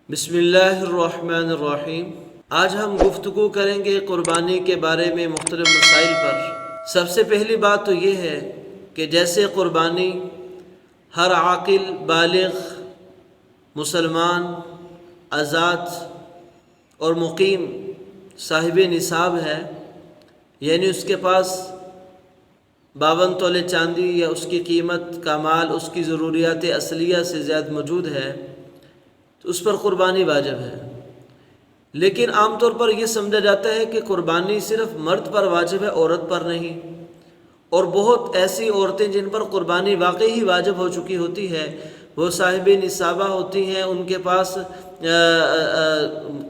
بسم اللہ الرحمن الرحیم۔ آج ہم گفتگو کریں گے قربانی کے بارے میں مختلف مسائل پر۔ سب سے پہلی بات تو یہ ہے کہ جیسے قربانی ہر عاقل بالغ مسلمان آزاد اور مقیم صاحب نصاب ہے، یعنی اس کے پاس 52 تولے چاندی یا اس کی قیمت کا مال اس کی ضروریات اصلیہ سے زیادہ موجود ہے تو اس پر قربانی واجب ہے۔ لیکن عام طور پر یہ سمجھا جاتا ہے کہ قربانی صرف مرد پر واجب ہے، عورت پر نہیں، اور بہت ایسی عورتیں جن پر قربانی واقعی ہی واجب ہو چکی ہوتی ہے، وہ صاحب نصابہ ہوتی ہیں، ان کے پاس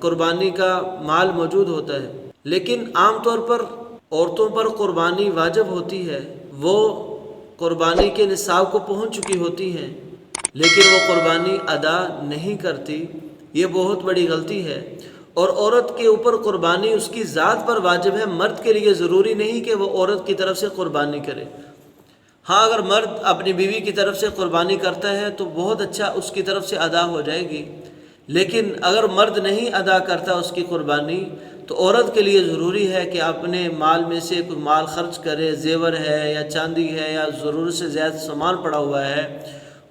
قربانی کا مال موجود ہوتا ہے۔ لیکن عام طور پر عورتوں پر قربانی واجب ہوتی ہے، وہ قربانی کے نصاب کو پہنچ چکی ہوتی ہیں لیکن وہ قربانی ادا نہیں کرتی۔ یہ بہت بڑی غلطی ہے، اور عورت کے اوپر قربانی اس کی ذات پر واجب ہے، مرد کے لیے ضروری نہیں کہ وہ عورت کی طرف سے قربانی کرے۔ ہاں، اگر مرد اپنی بیوی کی طرف سے قربانی کرتا ہے تو بہت اچھا، اس کی طرف سے ادا ہو جائے گی، لیکن اگر مرد نہیں ادا کرتا اس کی قربانی تو عورت کے لیے ضروری ہے کہ اپنے مال میں سے کوئی مال خرچ کرے، زیور ہے یا چاندی ہے یا ضرورت سے زیادہ سامان پڑا ہوا ہے،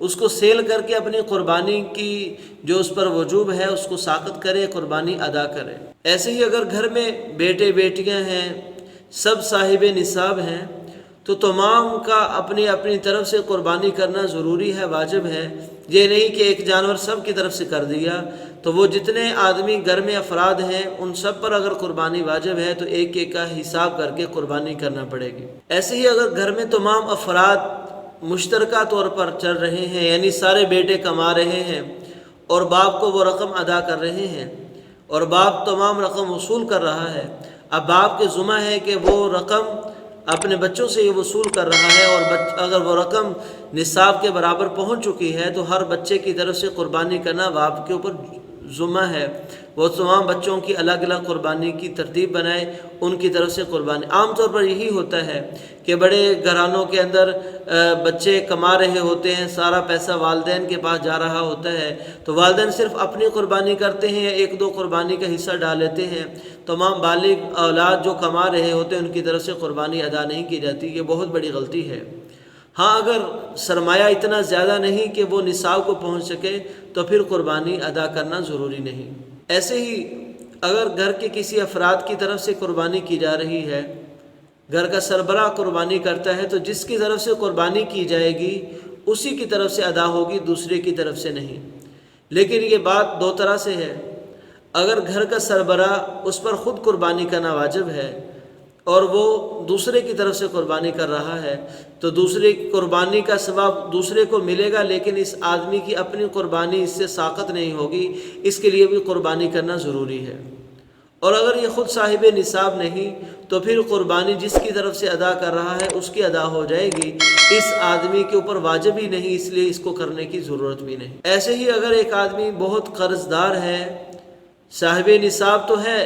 اس کو سیل کر کے اپنی قربانی کی جو اس پر وجوب ہے اس کو ساقط کرے، قربانی ادا کرے۔ ایسے ہی اگر گھر میں بیٹے بیٹیاں ہیں، سب صاحب نصاب ہیں، تو تمام کا اپنی اپنی طرف سے قربانی کرنا ضروری ہے، واجب ہے۔ یہ نہیں کہ ایک جانور سب کی طرف سے کر دیا، تو وہ جتنے آدمی گھر میں افراد ہیں ان سب پر اگر قربانی واجب ہے تو ایک ایک کا حساب کر کے قربانی کرنا پڑے گی۔ ایسے ہی اگر گھر میں تمام افراد مشترکہ طور پر چل رہے ہیں، یعنی سارے بیٹے کما رہے ہیں اور باپ کو وہ رقم ادا کر رہے ہیں اور باپ تمام رقم وصول کر رہا ہے، اب باپ کے ذمہ ہے کہ وہ رقم اپنے بچوں سے یہ وصول کر رہا ہے، اور اگر وہ رقم نصاب کے برابر پہنچ چکی ہے تو ہر بچے کی طرف سے قربانی کرنا باپ کے اوپر ذمہ ہے۔ وہ تمام بچوں کی الگ الگ قربانی کی ترتیب بنائے، ان کی طرف سے قربانی۔ عام طور پر یہی ہوتا ہے کہ بڑے گھرانوں کے اندر بچے کما رہے ہوتے ہیں، سارا پیسہ والدین کے پاس جا رہا ہوتا ہے، تو والدین صرف اپنی قربانی کرتے ہیں یا ایک دو قربانی کا حصہ ڈال لیتے ہیں، تمام بالغ اولاد جو کما رہے ہوتے ہیں ان کی طرف سے قربانی ادا نہیں کی جاتی۔ یہ بہت بڑی غلطی ہے۔ ہاں، اگر سرمایہ اتنا زیادہ نہیں کہ وہ نصاب کو پہنچ سکے تو پھر قربانی ادا کرنا ضروری نہیں۔ ایسے ہی اگر گھر کے کسی افراد کی طرف سے قربانی کی جا رہی ہے، گھر کا سربراہ قربانی کرتا ہے، تو جس کی طرف سے قربانی کی جائے گی اسی کی طرف سے ادا ہوگی، دوسرے کی طرف سے نہیں۔ لیکن یہ بات دو طرح سے ہے۔ اگر گھر کا سربراہ اس پر خود قربانی کرنا واجب ہے اور وہ دوسرے کی طرف سے قربانی کر رہا ہے تو دوسرے قربانی کا ثواب دوسرے کو ملے گا، لیکن اس آدمی کی اپنی قربانی اس سے ساقط نہیں ہوگی، اس کے لیے بھی قربانی کرنا ضروری ہے۔ اور اگر یہ خود صاحب نصاب نہیں تو پھر قربانی جس کی طرف سے ادا کر رہا ہے اس کی ادا ہو جائے گی، اس آدمی کے اوپر واجب ہی نہیں، اس لیے اس کو کرنے کی ضرورت بھی نہیں۔ ایسے ہی اگر ایک آدمی بہت قرض دار ہے، صاحب نصاب تو ہے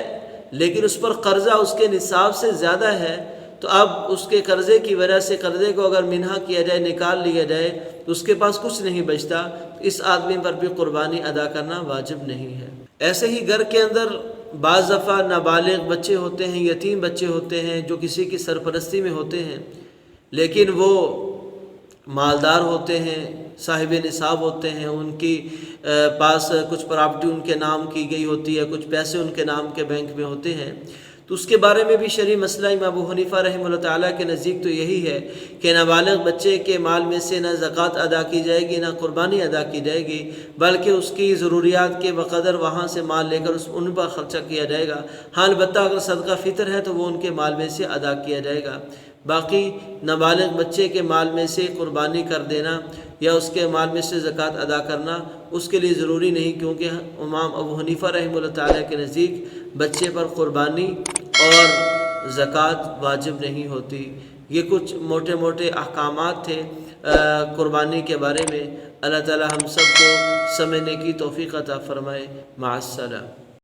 لیکن اس پر قرضہ اس کے نصاب سے زیادہ ہے، تو اب اس کے قرضے کی وجہ سے قرضے کو اگر منہا کیا جائے، نکال لیا جائے تو اس کے پاس کچھ نہیں بچتا، تو اس آدمی پر بھی قربانی ادا کرنا واجب نہیں ہے۔ ایسے ہی گھر کے اندر بعض دفعہ نابالغ بچے ہوتے ہیں، یتیم بچے ہوتے ہیں جو کسی کی سرپرستی میں ہوتے ہیں، لیکن وہ مالدار ہوتے ہیں، صاحب نصاب ہوتے ہیں، ان کی پاس کچھ پراپرٹی ان کے نام کی گئی ہوتی ہے، کچھ پیسے ان کے نام کے بینک میں ہوتے ہیں، تو اس کے بارے میں بھی شرعی مسئلہ امام ابو حنیفہ رحمہ اللہ تعالیٰ کے نزدیک تو یہی ہے کہ نابالغ بچے کے مال میں سے نہ زکوٰۃ ادا کی جائے گی، نہ قربانی ادا کی جائے گی، بلکہ اس کی ضروریات کے بقدر وہاں سے مال لے کر ان پر خرچہ کیا جائے گا۔ ہاں، البتہ اگر صدقہ فطر ہے تو وہ ان کے مال میں سے ادا کیا جائے گا۔ باقی نابالغ بچے کے مال میں سے قربانی کر دینا یا اس کے مال میں سے زکوٰۃ ادا کرنا اس کے لیے ضروری نہیں، کیونکہ امام ابو حنیفہ رحمہ اللہ تعالیٰ کے نزدیک بچے پر قربانی اور زکوٰۃ واجب نہیں ہوتی۔ یہ کچھ موٹے موٹے احکامات تھے قربانی کے بارے میں۔ اللہ تعالیٰ ہم سب کو سمجھنے کی توفیق عطا فرمائے۔ مع السلامہ۔